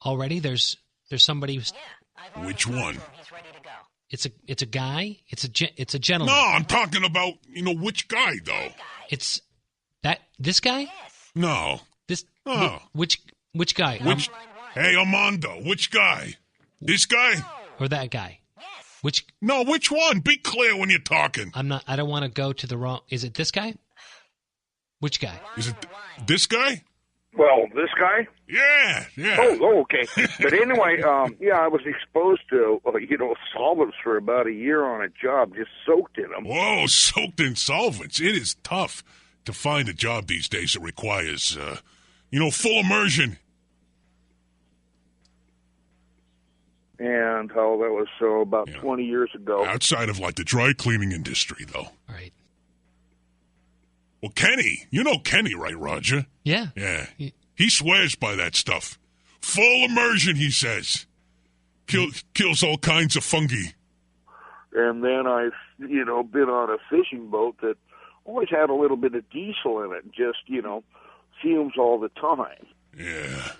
already? There's somebody who's... Which one? It's a guy? It's a gentleman. No, I'm talking about, which guy, though? It's this guy? No. This... No. Which guy? Hey, Armando, which guy? This guy? Or that guy? Which... No, which one? Be clear when you're talking. I don't want to go to the wrong... Is it this guy? Which guy? Is it this guy? Well, this guy? Yeah. Oh, okay. But anyway, I was exposed to, solvents for about a year on a job, just soaked in them. Whoa, soaked in solvents. It is tough to find a job these days that requires, full immersion. And how that was about 20 years ago. Outside of, the dry cleaning industry, though. Right. Well, Kenny. You know Kenny, right, Roger? Yeah. Yeah. He swears by that stuff. Full immersion, he says. Kills all kinds of fungi. And then I've, been on a fishing boat that always had a little bit of diesel in it. Just, fumes all the time. Yeah.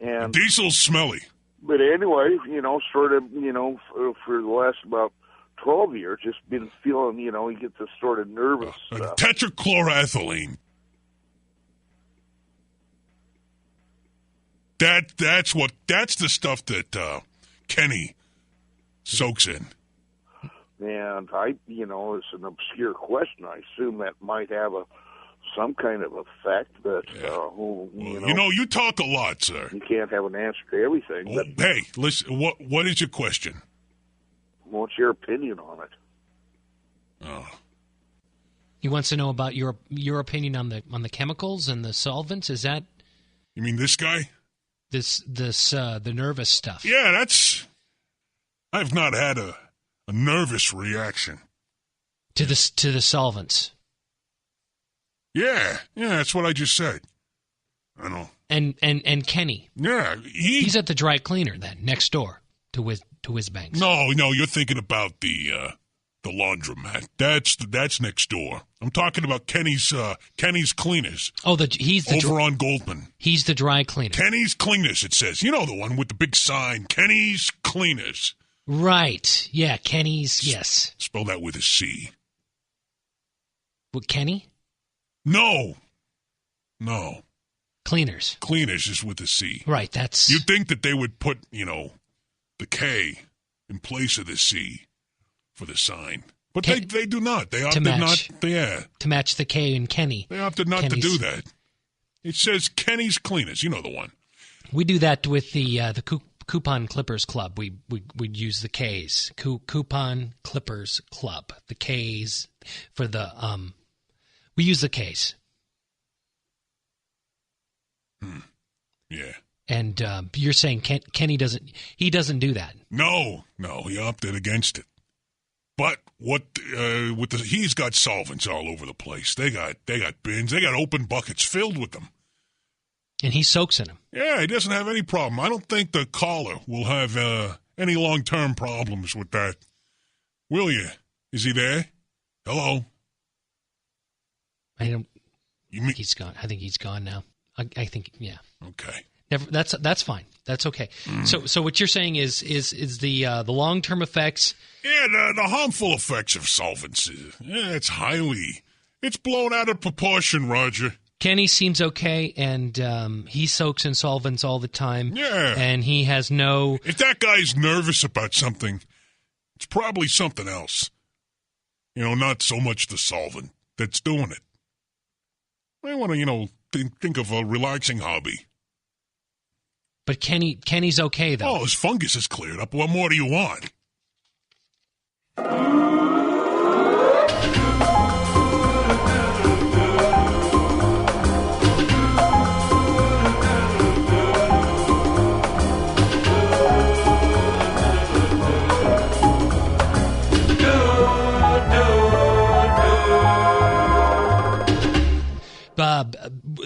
And diesel's smelly. But anyway, for the last about 12 years, just been feeling, he gets this sort of nervous stuff. Tetrachloroethylene. That's the stuff that Kenny soaks in. And it's an obscure question. I assume that might have some kind of effect, but you talk a lot, sir. You can't have an answer to everything. Oh, hey, listen. What is your question? What's your opinion on it? Oh. He wants to know about your opinion on the chemicals and the solvents. Is that? You mean this guy? The nervous stuff. Yeah, I've not had a nervous reaction to the solvents. Yeah, that's what I just said. I know. And Kenny. Yeah, he's at the dry cleaner then, next door to Whizbanks. No, you're thinking about the laundromat. That's next door. I'm talking about Kenny's Cleaners. Oh, he's over on Goldman. He's the dry cleaner. Kenny's Cleaners, it says. You know the one with the big sign, Kenny's Cleaners. Right. Yeah, Kenny's. Yes. Spell that with a C. What, Kenny? No. Cleaners. Cleaners is with a C. Right. That's. You'd think that they would put, the K in place of the C for the sign. But they do not. They opted not. To match the K in Kenny. They opted not to do that. It says Kenny's Cleaners. You know the one. We do that with the Coupon Clippers Club. We'd use the K's. Coupon Clippers Club. The K's for the we use the K's. Yeah. And you're saying Kenny doesn't do that. No, he opted against it. But he's got solvents all over the place. They got bins. They got open buckets filled with them. And he soaks in them. Yeah, he doesn't have any problem. I don't think the caller will have any long-term problems with that. Will you? Is he there? Hello? I don't. He's gone. I think he's gone now. I think, yeah. Okay. That's fine. That's okay. So what you're saying is the long-term effects. Yeah, the harmful effects of solvents. It's blown out of proportion, Roger. Kenny seems okay, and he soaks in solvents all the time. Yeah. And he has no... If that guy's nervous about something, it's probably something else. Not so much the solvent that's doing it. I want to, think of a relaxing hobby. But Kenny's okay, though. Oh, his fungus is cleared up. What more do you want?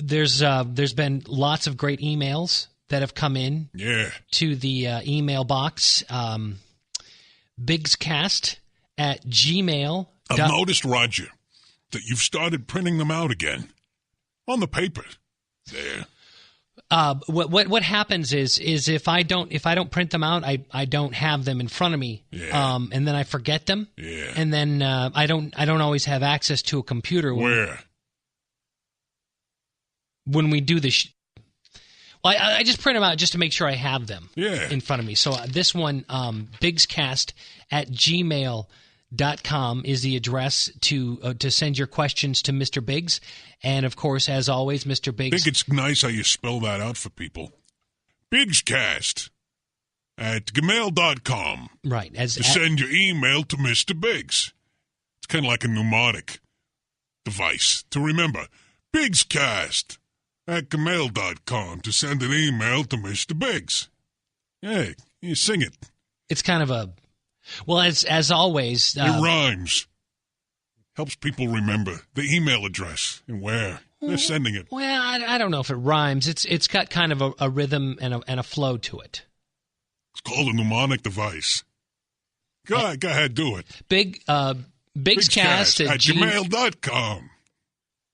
There's been lots of great emails that have come in to the email box, bigscast@gmail. I've noticed, Roger, that you've started printing them out again on the paper. There. What happens is if I don't print them out, I don't have them in front of me, and then I forget them, and then I don't always have access to a computer. When we do the well, I just print them out just to make sure I have them in front of me. So this one, bigscast@gmail.com is the address to send your questions to Mr. Biggs. And, of course, as always, Mr. Biggs. I think it's nice how you spell that out for people. bigscast@gmail.com. Right. To send your email to Mr. Biggs. It's kind of like a mnemonic device to remember. bigscast@gmail.com to send an email to Mr. Biggs. Hey, you sing it. It's kind of a... Well, as always... it rhymes. Helps people remember the email address and where they're sending it. Well, I don't know if it rhymes. It's got kind of a rhythm and a flow to it. It's called a mnemonic device. Go ahead, do it. Bigscast at gmail.com.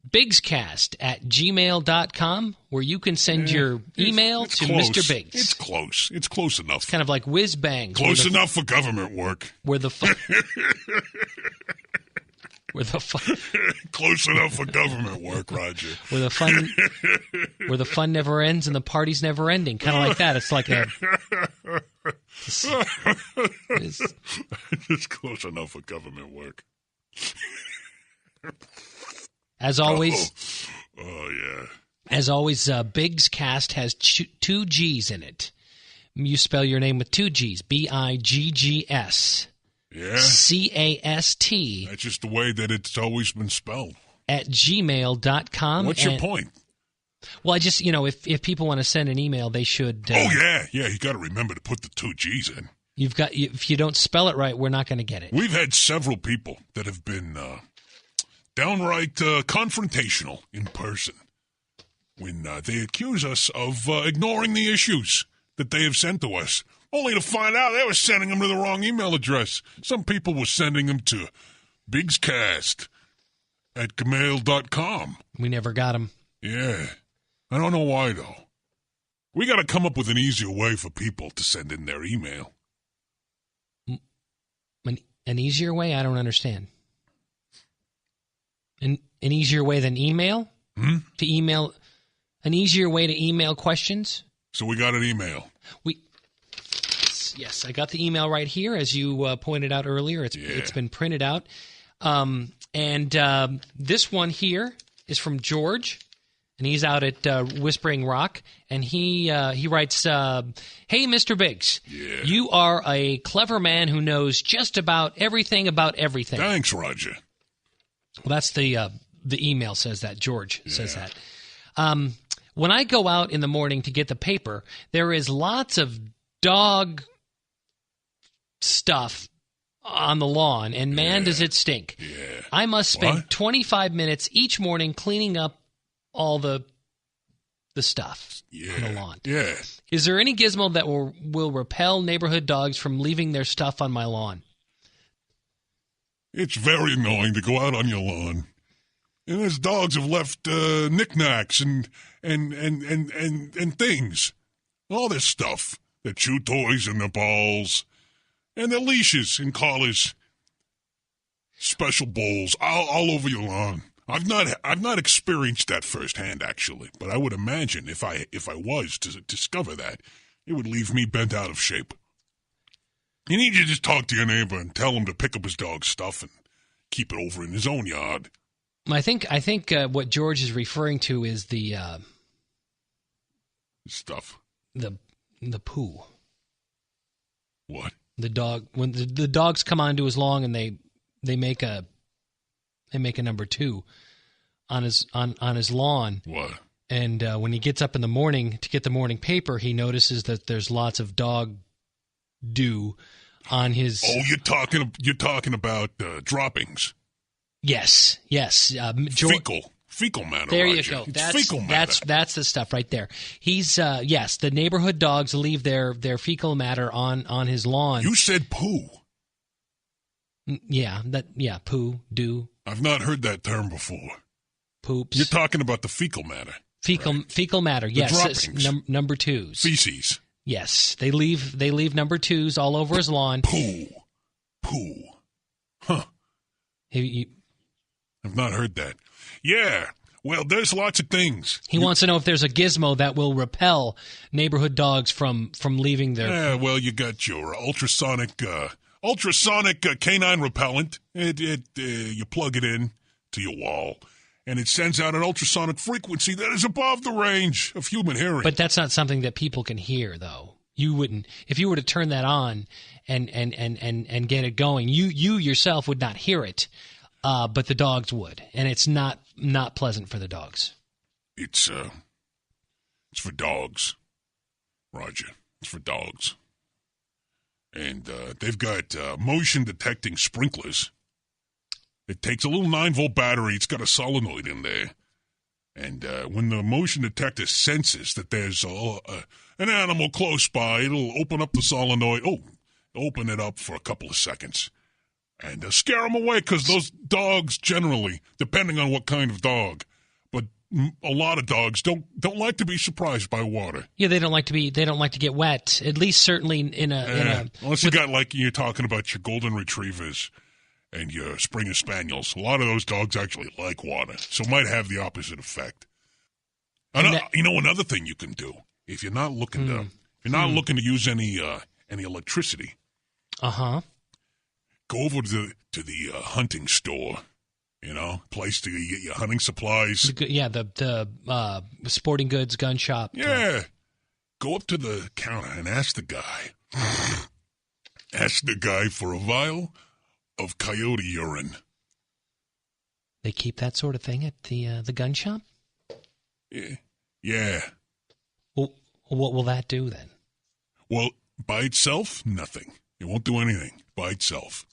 Bigscast@gmail.com, where you can send your email to close. Mr. Biggs. It's close. It's close enough. It's kind of like whiz bang. Close enough for government work. Where the Close enough for government work, Roger. Where the fun never ends and the party's never ending. Kind of like that. It's like it's close enough for government work. As always. Oh yeah. As always, Bigscast has two G's in it. You spell your name with two G's. Biggs. Yeah. CAST. That's just the way that it's always been spelled. @gmail.com. What's your point? Well, I just, if people want to send an email, they should. Yeah. You got to remember to put the two G's in. If you don't spell it right, we're not going to get it. We've had several people that have been downright confrontational in person when they accuse us of ignoring the issues that they have sent to us, only to find out they were sending them to the wrong email address. Some people were sending them to bigscast@gmail.com. We never got them. Yeah. I don't know why, though. We got to come up with an easier way for people to send in their email. An easier way? I don't understand. An easier way than email? To email? An easier way to email questions? So we got an email. Yes, I got the email right here, as you pointed out earlier. It's been printed out. And this one here is from George, and he's out at Whispering Rock, and he writes, "Hey, Mr. Biggs, you are a clever man who knows just about everything about everything." Thanks, Roger. Well, that's the email says that. George says that. When I go out in the morning to get the paper, there is lots of dog stuff on the lawn, and man, does it stink. Yeah. I must spend 25 minutes each morning cleaning up all the stuff on the lawn. Yeah. Is there any gizmo that will repel neighborhood dogs from leaving their stuff on my lawn? It's very annoying to go out on your lawn, and those dogs have left knickknacks and things, all this stuff, their chew toys and their balls, and their leashes and collars, special bowls all over your lawn. I've not experienced that firsthand, actually, but I would imagine if I was to discover that, it would leave me bent out of shape. You need to just talk to your neighbor and tell him to pick up his dog's stuff and keep it over in his own yard. I think what George is referring to is the stuff. The poo. What? The dog, when the dogs come onto his lawn and they make a number 2 on his lawn. What? And when he gets up in the morning to get the morning paper, he notices that there's lots of dog dew on his. Oh, you're talking about droppings. Yes. Fecal matter. There you go. It's fecal matter. That's the stuff right there. He's the neighborhood dogs leave their fecal matter on his lawn. You said poo. Poo, dew. I've not heard that term before. Poops. You're talking about the fecal matter. Fecal matter. Yes, droppings. number twos. Feces. Yes, they leave number twos all over his lawn. Poo. Huh. I've not heard that. Yeah. Well, there's lots of things. He wants to know if there's a gizmo that will repel neighborhood dogs from leaving their... Yeah, well, you got your ultrasonic canine repellent. You plug it in to your wall, and it sends out an ultrasonic frequency that is above the range of human hearing. But that's not something that people can hear, though. You wouldn't, if you were to turn that on and get it going, you yourself would not hear it, but the dogs would, and it's not pleasant for the dogs. It's for dogs, Roger. It's for dogs, and they've got motion detecting sprinklers. It takes a little 9-volt battery. It's got a solenoid in there. And when the motion detector senses that there's an animal close by, it'll open up the solenoid. Open it up for a couple of seconds. And scare them away, because those dogs generally, depending on what kind of dog, but a lot of dogs don't like to be surprised by water. Yeah, they don't like to get wet. At least certainly in a unless you got, like you're talking about, your golden retrievers and your Springer Spaniels. A lot of those dogs actually like water, so it might have the opposite effect. Another thing you can do, if you're not looking to use any electricity, go over to the hunting store, place to get your hunting supplies. Yeah, the sporting goods gun shop. Yeah, go up to the counter and ask the guy for a vial of coyote urine. They keep that sort of thing at the gun shop? Yeah. Well, what will that do then? Well, by itself, nothing. It won't do anything by itself.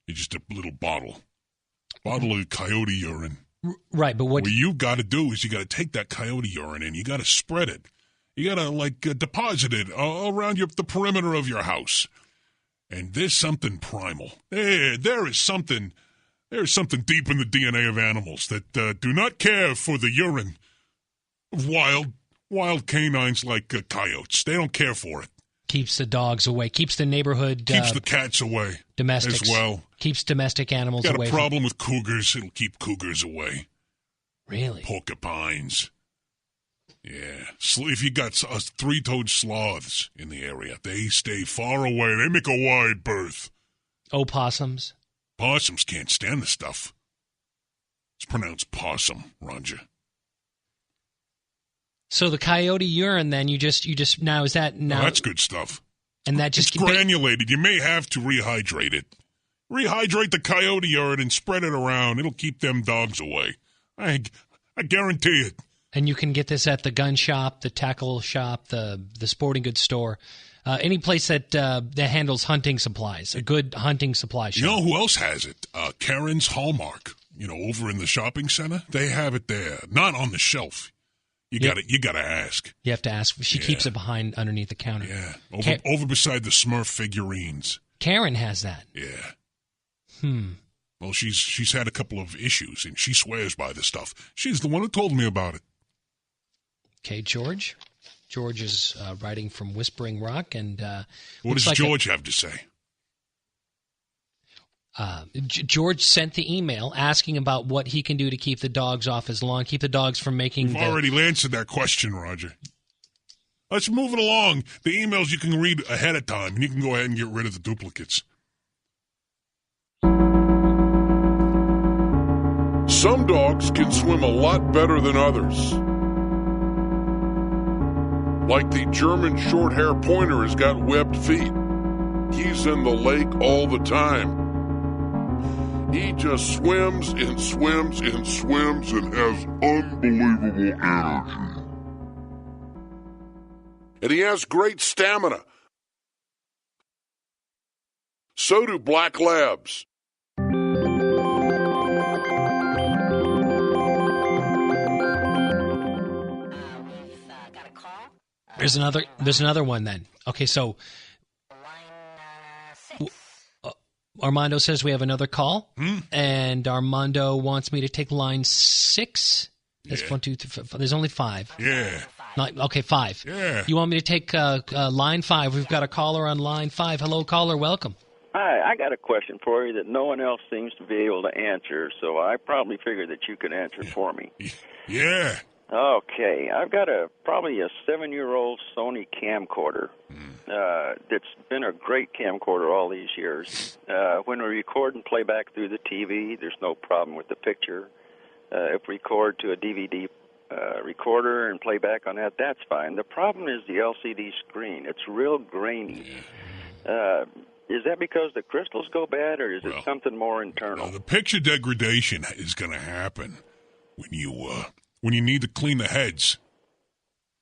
It's just a little bottle of coyote urine. Right, but what you got to do is you got to take that coyote urine and you got to spread it. You got to deposit it around the perimeter of your house. And there's something primal. There is something deep in the DNA of animals that do not care for the urine of wild canines like coyotes. They don't care for it. Keeps the dogs away. Keeps the neighborhood. Keeps the cats away. Domestics as well. Keeps domestic animals away. Got a problem with cougars? It'll keep cougars away. Really? Porcupines. Yeah. If you got three-toed sloths in the area, they stay far away. They make a wide berth. Opossums? Possums can't stand the stuff. It's pronounced possum, Roger. So the coyote urine, then, you just now, is that now? Oh, that's good stuff. And that just... It's granulated. You may have to rehydrate it. Rehydrate the coyote urine and spread it around. It'll keep them dogs away. I guarantee it. And you can get this at the gun shop, the tackle shop, the sporting goods store, any place that handles hunting supplies, a good hunting supply shop. You know who else has it? Karen's Hallmark. Over in the shopping center, they have it there, not on the shelf. You got to ask. You have to ask. She keeps it underneath the counter. Yeah, over beside the Smurf figurines. Karen has that. Yeah. Well, she's had a couple of issues, and she swears by this stuff. She's the one who told me about it. Okay, George. George is writing from Whispering Rock, and what does George have to say? George sent the email asking about what he can do to keep the dogs off his lawn, keep the dogs from making. We've already answered that question, Roger. Let's move it along. The emails you can read ahead of time, and you can go ahead and get rid of the duplicates. Some dogs can swim a lot better than others. Like the German short-hair pointer has got webbed feet. He's in the lake all the time. He just swims and swims and swims and has unbelievable energy. And he has great stamina. So do black labs. There's another one then. Okay, so Armando says we have another call, and Armando wants me to take line 6. That's Yeah. 1, 2, 3, 4. There's only 5. Yeah. Okay, 5. Yeah. You want me to take line 5? We've got a caller on line 5. Hello, caller. Welcome. Hi, I got a question for you that no one else seems to be able to answer, so I probably figured that you could answer for me. Yeah. Okay, I've got probably a 7-year-old Sony camcorder that's been a great camcorder all these years. When we record and play back through the TV, there's no problem with the picture. If we record to a DVD recorder and play back on that, that's fine. The problem is the LCD screen. It's real grainy. Is that because the crystals go bad, or is it something more internal? The picture degradation is going to happen when you need to clean the heads.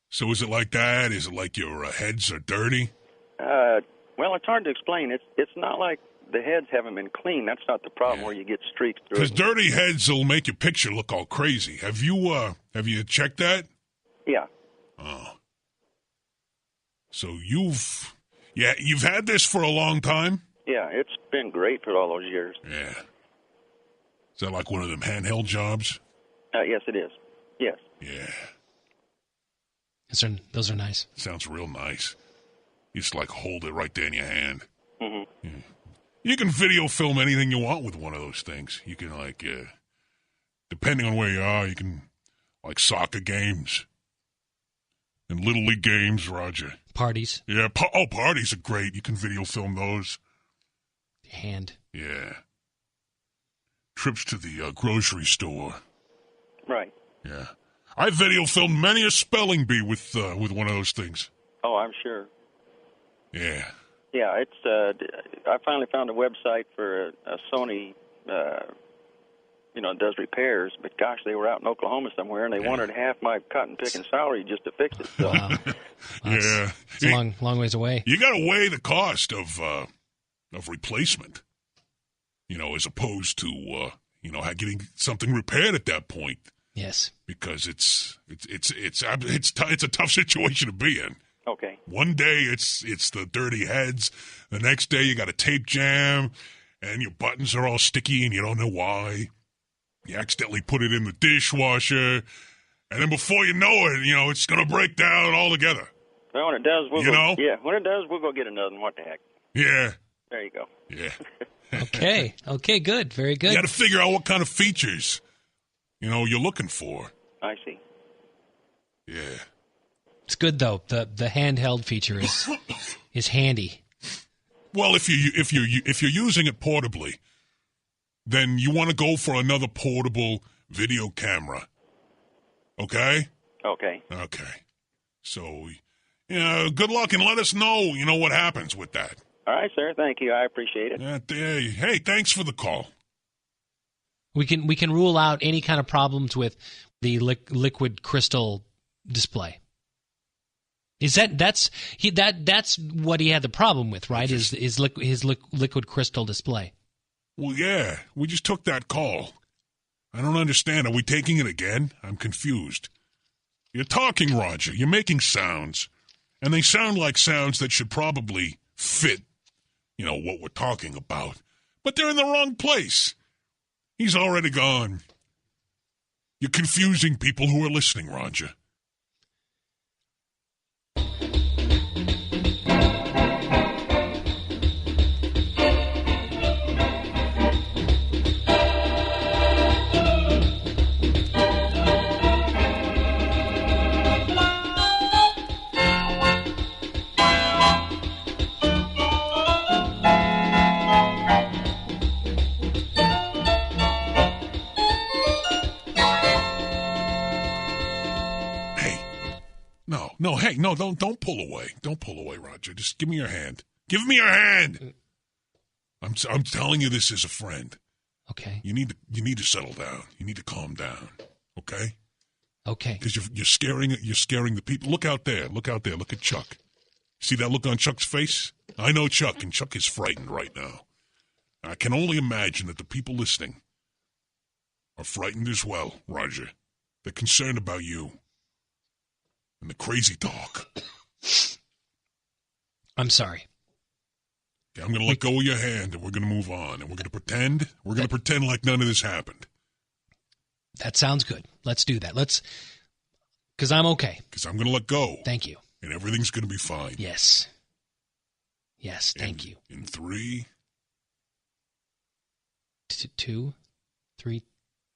So is it like that? Is it like your heads are dirty? Well, it's hard to explain. It's not like the heads haven't been cleaned. That's not the problem where you get streaks through. Because dirty heads will make your picture look all crazy. Have you checked that? Yeah. Oh. So you've had this for a long time? Yeah, it's been great for all those years. Yeah. Is that like one of them handheld jobs? Yes, it is. Yes. Yeah. Those are nice. Sounds real nice. You just like hold it right there in your hand. Mm-hmm. Yeah. You can video film anything you want with one of those things. You can depending on where you are, you can like soccer games and Little League games, Roger. Parties. Yeah. Parties are great. You can video film those. Hand. Yeah. Trips to the grocery store. Right. Yeah. I video filmed many a spelling bee with one of those things. Oh, I'm sure. Yeah. Yeah, it's. I finally found a website for a Sony, does repairs. But gosh, they were out in Oklahoma somewhere, and they wanted half my cotton picking salary just to fix it. So. Wow. Yeah. It's a long ways away. You got to weigh the cost of replacement. As opposed to getting something repaired at that point. Yes. Because it's a tough situation to be in. Okay. One day it's the dirty heads. The next day you got a tape jam, and your buttons are all sticky, and you don't know why. You accidentally put it in the dishwasher, and then before you know it, it's going to break down altogether. Well, when it does, when it does, we'll go get another one. What the heck? Yeah. There you go. Yeah. Okay, good. Very good. You got to figure out what kind of features, you're looking for. I see. Yeah. It's good though. The handheld feature is handy. Well, if you're using it portably, then you want to go for another portable video camera. Okay? Okay. Okay. So, good luck and let us know, what happens with that. All right, sir. Thank you. I appreciate it. Hey, thanks for the call. We can rule out any kind of problems with the liquid crystal display. Is that's what he had the problem with, right? His liquid crystal display. Well, yeah, we just took that call. I don't understand. Are we taking it again? I'm confused. You're talking, Roger. You're making sounds, and they sound like sounds that should probably fit, what we're talking about. But they're in the wrong place. He's already gone. You're confusing people who are listening, Roger. No, don't pull away. Don't pull away, Roger. Just give me your hand. Give me your hand. I'm telling you this as a friend. Okay. You need to settle down. You need to calm down. Okay? Okay. Because you're scaring the people. Look out there. Look at Chuck. See that look on Chuck's face? I know Chuck, and Chuck is frightened right now. I can only imagine that the people listening are frightened as well, Roger. They're concerned about you. And the crazy talk. I'm sorry. Okay, I'm going to let go of your hand, and we're going to move on, and we're going to pretend like none of this happened. That sounds good. Let's do that. Because I'm okay. Because I'm going to let go. Thank you. And everything's going to be fine. Yes. Yes, thank you. In 3. 2, 3,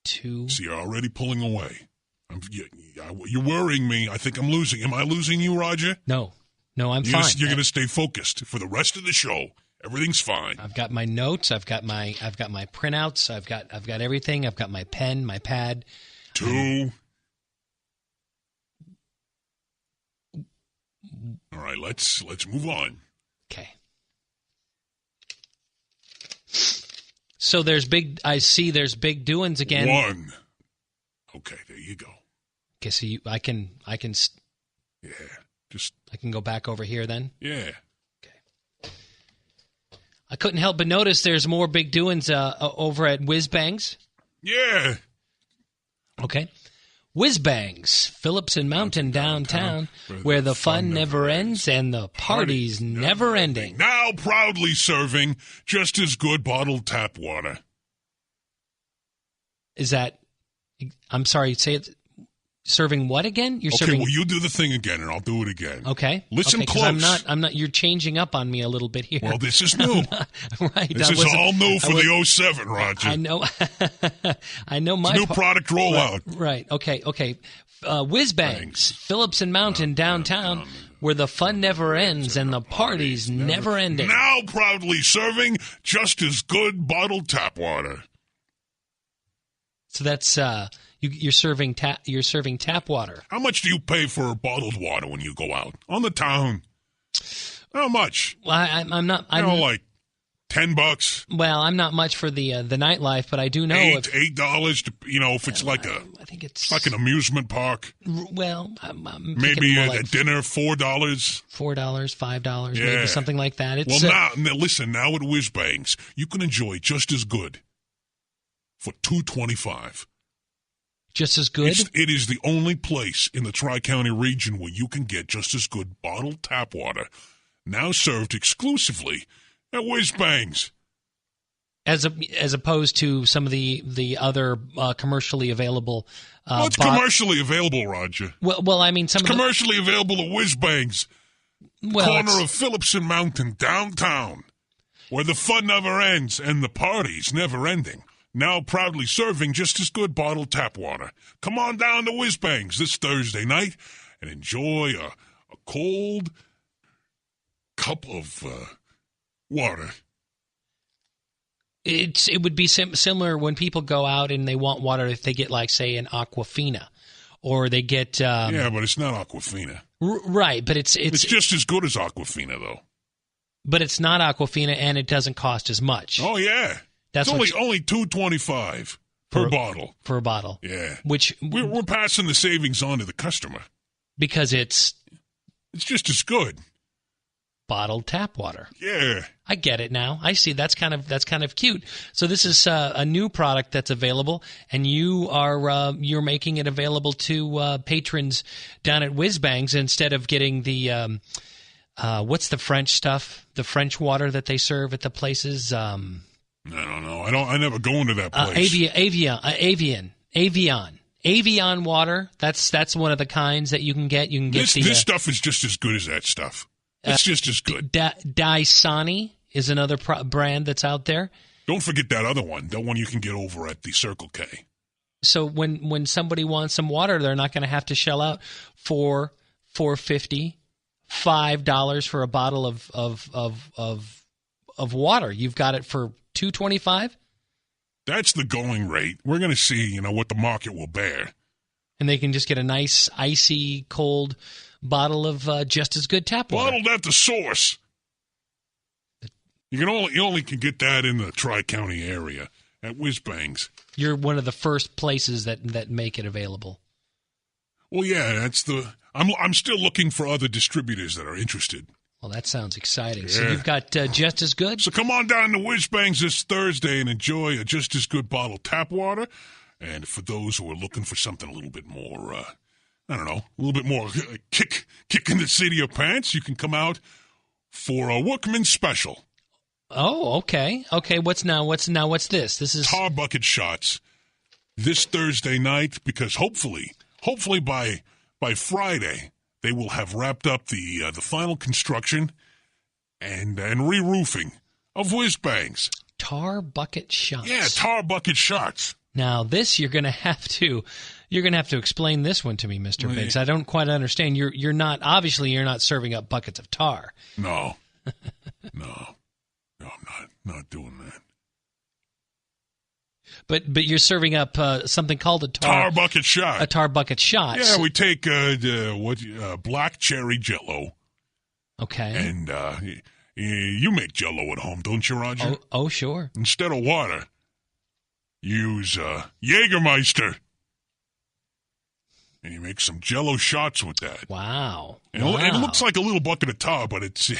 2. See, you're already pulling away. You're worrying me. I think I'm losing. Am I losing you, Roger? No, I'm fine. You're going to stay focused for the rest of the show. Everything's fine. I've got my notes. I've got my printouts. I've got everything. I've got my pen, my pad. 2. All right, let's move on. Okay. So I see there's big doings again. 1. Okay, there you go. Okay, so I can. Yeah, I can go back over here then. Yeah. Okay. I couldn't help but notice there's more big doings over at Whiz Bangs. Yeah. Okay. Whiz Bangs, Phillips and Mountain downtown, where the fun never ends and the party's never ending. Now proudly serving just as good bottled tap water. Is that, I'm sorry, say it, serving what again? You're okay, serving. Well, you do the thing again and I'll do it again. Okay. Listen okay, close. I'm not, you're changing up on me a little bit here. Well, this is new. Right. This is all new for the 07, Roger. I know. I know my it's new product rollout. Right. Okay. Whiz Bangs, Phillips and Mountain downtown, where the fun never ends and the party's never ending. Now proudly serving just as good bottled tap water. So that's you're serving tap water. How much do you pay for bottled water when you go out on the town? How much? Well, I'm not. Like $10. Well, I'm not much for the nightlife, but I do know $8. If it's like I think it's like an amusement park. Well, maybe a like dinner $4. $4, $5, maybe something like that. It's, now listen. Now at Whiz Bangs, you can enjoy just as good for $2.25. Just as good? It is the only place in the Tri-County region where you can get just as good bottled tap water, now served exclusively at Whiz Bangs. As opposed to some of the other commercially available. It's commercially available, Roger. Well, I mean, it's commercially available at Whiz Bangs, corner of Phillips and Mountain, downtown, where the fun never ends and the party's never ending. Now proudly serving just as good bottled tap water. Come on down to Whiz Bangs this Thursday night and enjoy a cold cup of water. It would be similar when people go out and they want water if they get, like, say, an Aquafina, or they get. Yeah, but it's not Aquafina. Right, but it's just as good as Aquafina, though. But it's not Aquafina, and it doesn't cost as much. Oh yeah. It's only $2.25 per bottle. For a bottle. Yeah. Which we're passing the savings on to the customer. Because it's just as good. Bottled tap water. Yeah. I get it now. I see. That's kind of cute. So this is a new product that's available, and you're making it available to patrons down at Whiz Bangs instead of getting the what's the French stuff? The French water that they serve at the places. I don't know. I never go into that place. Avion water. That's one of the kinds that you can get. You can get this stuff is just as good as that stuff. It's just as good. Dasani is another brand that's out there. Don't forget that other one. That one you can get over at the Circle K. So when somebody wants some water, they're not going to have to shell out $4.50, $5 for a bottle of water. You've got it for $2.25. That's the going rate. We're going to see, what the market will bear. And they can just get a nice, icy, cold bottle of just as good tap water. Bottled at the source. You only can get that in the Tri-County area at Whiz Bangs. You're one of the first places that make it available. Well, yeah, I'm still looking for other distributors that are interested. Well, that sounds exciting. Yeah. So you've got just as good? So come on down to Whiz Bangs this Thursday and enjoy a just as good bottled tap water. And for those who are looking for something a little bit more, a little bit more kick in the seat of your pants, you can come out for a Workman's Special. Oh, okay. Okay, what's this? This is tar bucket shots. this Thursday night because hopefully by Friday they will have wrapped up the final construction and re-roofing of whiz-bangs. Tar bucket shots. Yeah, tar bucket shots. Now this you're going to have to explain this one to me, Mr. Biggs. I don't quite understand. You're not serving up buckets of tar. No. No, I'm not doing that. But you're serving up something called a tar bucket shot. A tar bucket shot. Yeah, we take black cherry Jell-O. Okay. And you make Jell-O at home, don't you, Roger? Oh, sure. Instead of water, use Jägermeister. And you make some Jell-O shots with that. Wow. And it looks like a little bucket of tar, but it's a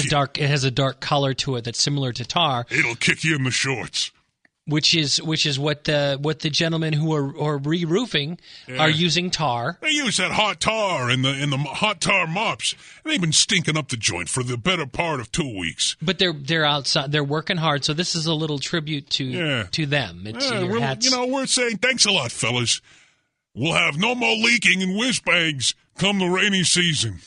dark. It has a dark color to it that's similar to tar. It'll kick you in the shorts. Which is what the gentlemen who are re-roofing are using tar. They use that hot tar in the hot tar mops. And they've been stinking up the joint for the better part of 2 weeks. But they're outside. They're working hard. So this is a little tribute to them. It's your hats. We're saying thanks a lot, fellas. We'll have no more leaking and whiz-bangs come the rainy season.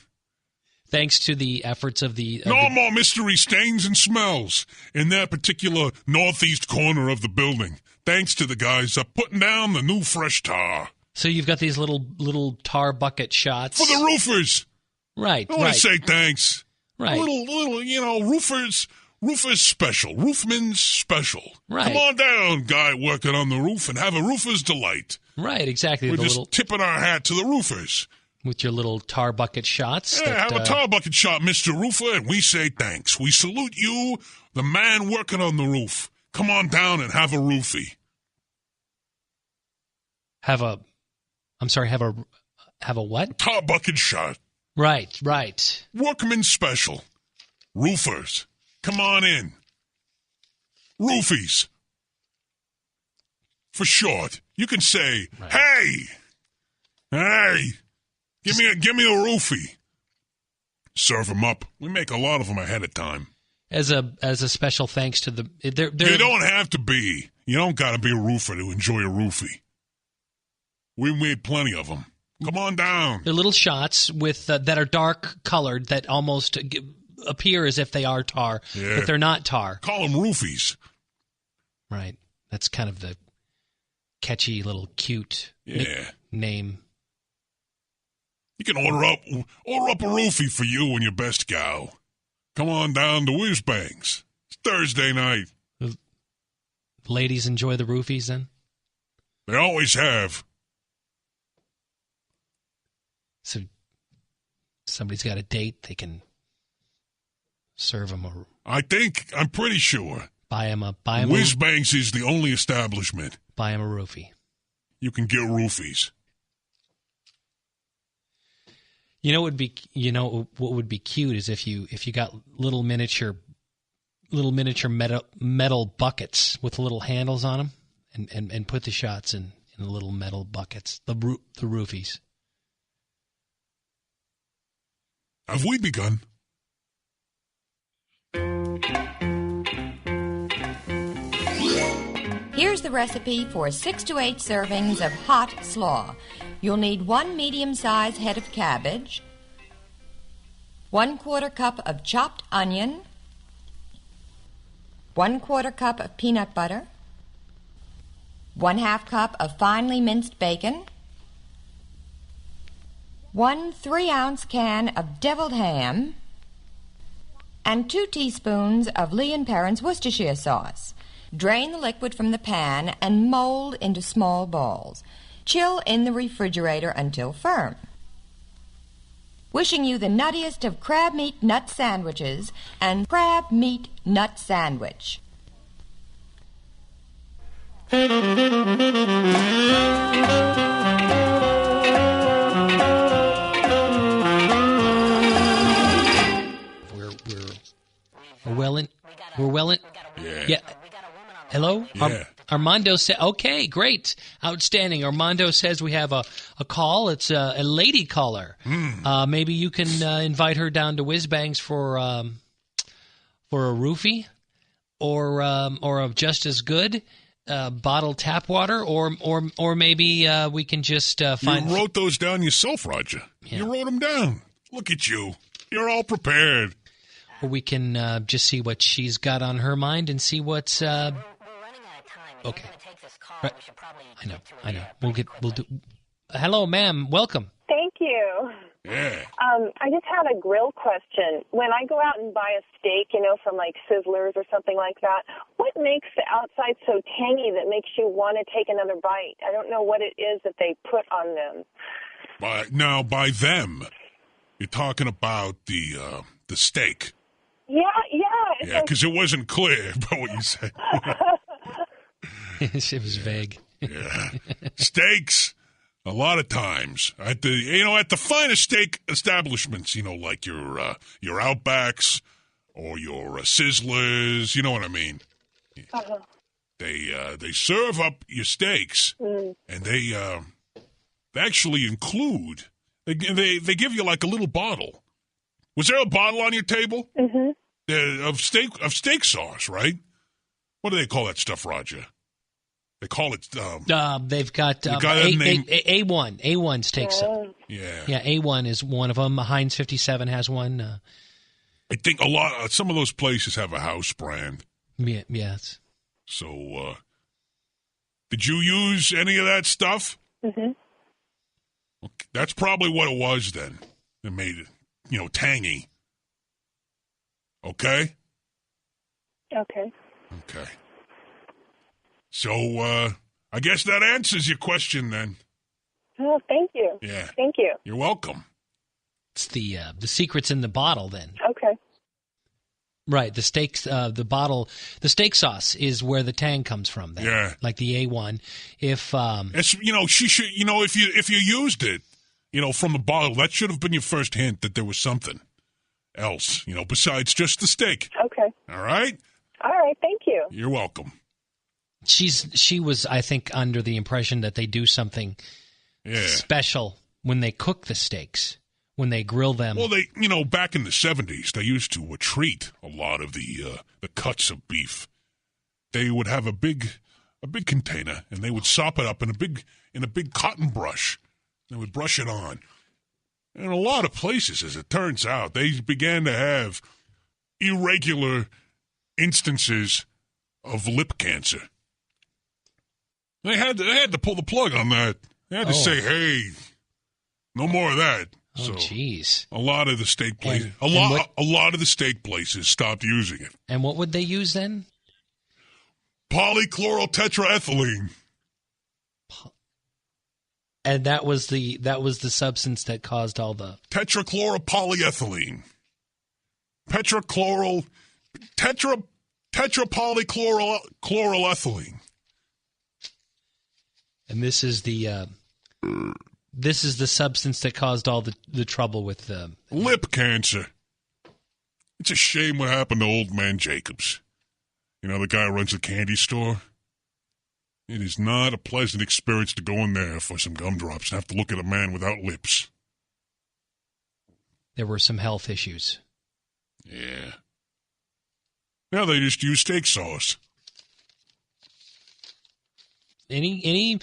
Thanks to the efforts of no more mystery stains and smells in that particular northeast corner of the building. Thanks to the guys putting down the new fresh tar. So you've got these little tar bucket shots. For the roofers. Right, I want to say thanks. Right. Little, roofers special. Roofman's special. Right. Come on down, guy working on the roof, and have a roofer's delight. Right, exactly. We're just tipping our hat to the roofers. With your little tar bucket shots. Yeah, have a tar bucket shot, Mr. Roofer, and we say thanks. We salute you, the man working on the roof. Come on down and have a roofie. Have a what? Tar bucket shot. Right. Workman special. Roofers. Come on in. Roofies. For short, you can say, hey, give me a roofie. Serve them up. We make a lot of them ahead of time. As a special thanks to the... You don't have to be. You don't got to be a roofer to enjoy a roofie. We made plenty of them. Come on down. They're little shots with that are dark colored that almost appear as if they are tar, but they're not tar. Call them roofies. Right. That's kind of the catchy little cute name. You can order up a roofie for you and your best gal. Come on down to Whiz-Bangs. It's Thursday night. Ladies enjoy the roofies then? They always have. So somebody's got a date, they can serve them I'm pretty sure. Buy them Whiz-Bangs is the only establishment. Buy them a roofie. You can get roofies. What would be cute is if you got little miniature metal buckets with little handles on them and put the shots in the little metal buckets, the roofies. Have we begun? Here's the recipe for 6 to 8 servings of hot slaw. You'll need 1 medium-sized head of cabbage, 1/4 cup of chopped onion, 1/4 cup of peanut butter, 1/2 cup of finely minced bacon, 1 3-ounce can of deviled ham, and 2 teaspoons of Lee & Perrins Worcestershire sauce. Drain the liquid from the pan and mold into small balls. Chill in the refrigerator until firm. Wishing you the nuttiest of crab meat nut sandwiches and crab meat nut sandwich. We're well in. Yeah. Hello? Yeah. Armando said, okay, great. Outstanding. Armando says we have a call. It's a lady caller. Maybe you can invite her down to Whiz-Bangs for a roofie or just as good. bottled tap water, or maybe we can just find. You wrote those down yourself, Roger. Yeah. You wrote them down. Look at you. You're all prepared. Or we can just see what she's got on her mind and see what's. We're running out of time. If Okay. you're going to take this call, Right. we should probably I know. We'll do. Hello, ma'am. Welcome. Thank you. Yeah. I just had a grill question. When I go out and buy a steak, from like Sizzlers or something like that, what makes the outside so tangy that makes you want to take another bite? I don't know what it is that they put on them. By them, you're talking about the steak. Yeah. Yeah, because it wasn't clear about what you said. It was vague. Yeah. Steaks, a lot of times at the finest steak establishments, like your Outbacks or your Sizzlers, you know what I mean? Uh-huh. They serve up your steaks, and they actually include they give you like a little bottle. Was there a bottle on your table? Mm-hmm. Of steak sauce, right? What do they call that stuff, Roger? They call it. They've got A1 steak sauce. Yeah. Yeah, A1 is one of them. Heinz 57 has one. I think some of those places have a house brand. Yeah, yes. So, did you use any of that stuff? Mm-hmm. Okay, that's probably what it was then. That made it, tangy. Okay? Okay. Okay. So, I guess that answers your question then. Oh, thank you. Yeah. Thank you. You're welcome. It's the secret's in the bottle then. Okay. Right, the steaks, the bottle, the steak sauce is where the tang comes from. Then. Yeah, like the A1. If she should, if you used it, from the bottle, that should have been your first hint that there was something else, besides just the steak. Okay. All right. All right. Thank you. You're welcome. She was, I think, under the impression that they do something special when they cook the steaks. When they grill them. Well, they, back in the 70s, they used to treat a lot of the cuts of beef. They would have a big container, and they would sop it up in a big cotton brush. They would brush it on. And a lot of places, as it turns out, they began to have irregular instances of lip cancer. They had to pull the plug on that. They had to say, "Hey, no more of that." Oh, jeez. A lot of the steak places, a lot of the steak places stopped using it. And what would they use then? Polychlorotetraethylene. And that was the substance that caused all the tetrachloropolyethylene. Tetrapolychloroethylene. And this is the substance that caused all the trouble with the lip cancer. It's a shame what happened to old man Jacobs. The guy who runs the candy store. It is not a pleasant experience to go in there for some gumdrops and have to look at a man without lips. There were some health issues. Yeah. Now they just use steak sauce. Any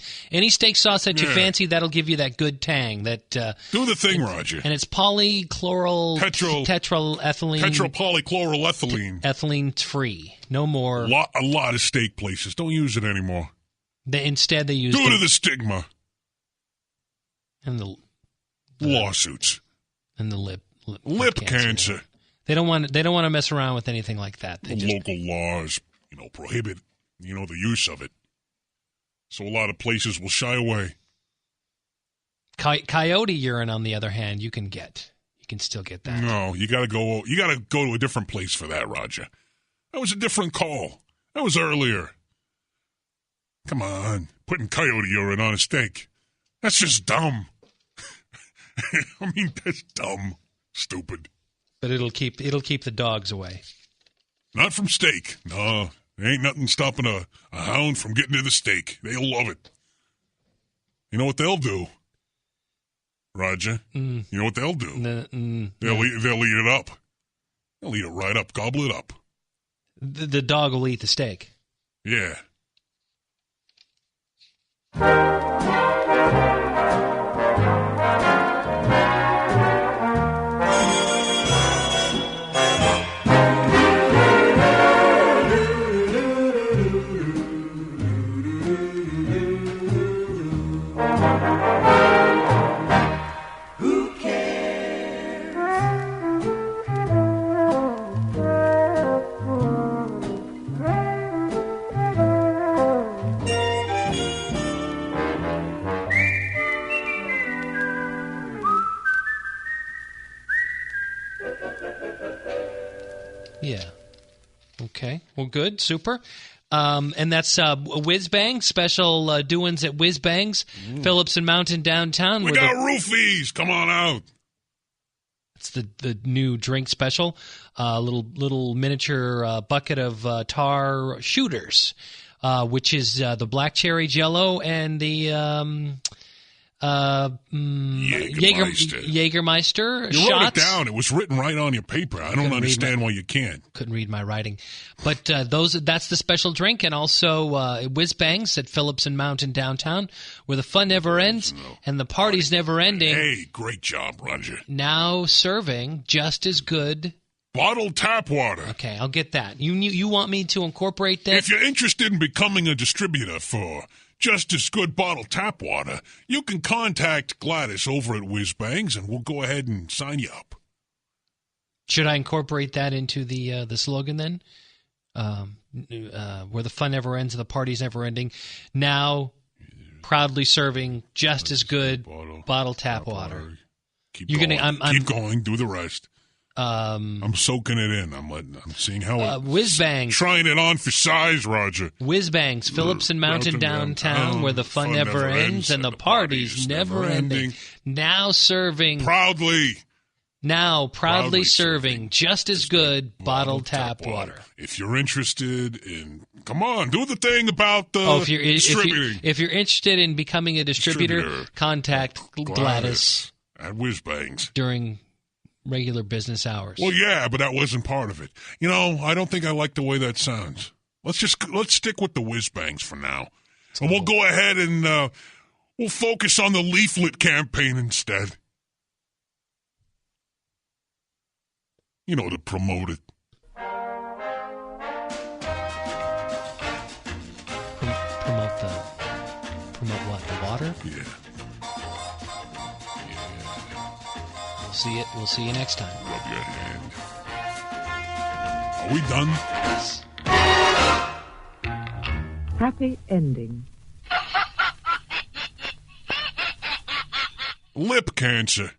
steak sauce that you fancy, that'll give you that good tang. That do the thing, Roger. And it's tetraethylene. Tetrapolychloroethylene. Ethylene free. No more. A lot of steak places don't use it anymore. Instead, they use due to the stigma and the lawsuits and the lip cancer. They don't want to mess around with anything like that. Local laws, prohibit the use of it. So a lot of places will shy away. Coyote urine, on the other hand, you can still get that. No, you got to go to a different place for that, Roger. That was a different call. That was earlier. Come on, putting coyote urine on a steak. That's just dumb. I mean, that's dumb. Stupid. But it'll keep the dogs away. Not from steak. No. There ain't nothing stopping a hound from getting to the steak. They'll love it. You know what they'll do, Roger? You know what they'll do? They'll eat it up. They'll eat it right up, gobble it up. The dog will eat the steak. Yeah. Yeah. Okay. Well, good. Super. And that's Whiz Bangs, special doings at Whiz Bangs, Phillips and Mountain downtown. We got roofies. Come on out. It's the new drink special. Little miniature bucket of tar shooters, which is the black cherry Jello and the Jägermeister You shots. wrote it down. It was written right on your paper. I don't understand why you can't. Couldn't read my writing. But that's the special drink. And also Whiz Bangs at Phillips and Mountain downtown, where the fun never ends and the party's never ending. Hey, great job, Roger. Now serving just as good bottled tap water. Okay, I'll get that. You want me to incorporate that? If you're interested in becoming a distributor for just as good bottled tap water, you can contact Gladys over at Whiz Bangs, and we'll go ahead and sign you up. Should I incorporate that into the slogan then? Where the fun never ends and the party's never ending. Now, proudly serving just as good bottled tap water. Keep going. Do the rest. I'm soaking it in. I'm seeing how Whiz Bangs. Trying it on for size, Roger. Whiz Bangs, Phillips and Mountain downtown, where the fun never ends and the party's never ending. Now serving proudly serving just as good bottled tap water. If you're interested in, come on, do the thing about distributing. If you're interested in becoming a distributor, contact Gladys at Whiz Bangs during regular business hours. Well, yeah, but that wasn't part of it. I don't think I like the way that sounds. Let's stick with the Whiz Bangs for now. And we'll go ahead and we'll focus on the leaflet campaign instead. To promote it. Promote what? The water? Yeah. We'll see you next time. Rub your hand. Are we done? Yes. Happy ending. Lip cancer.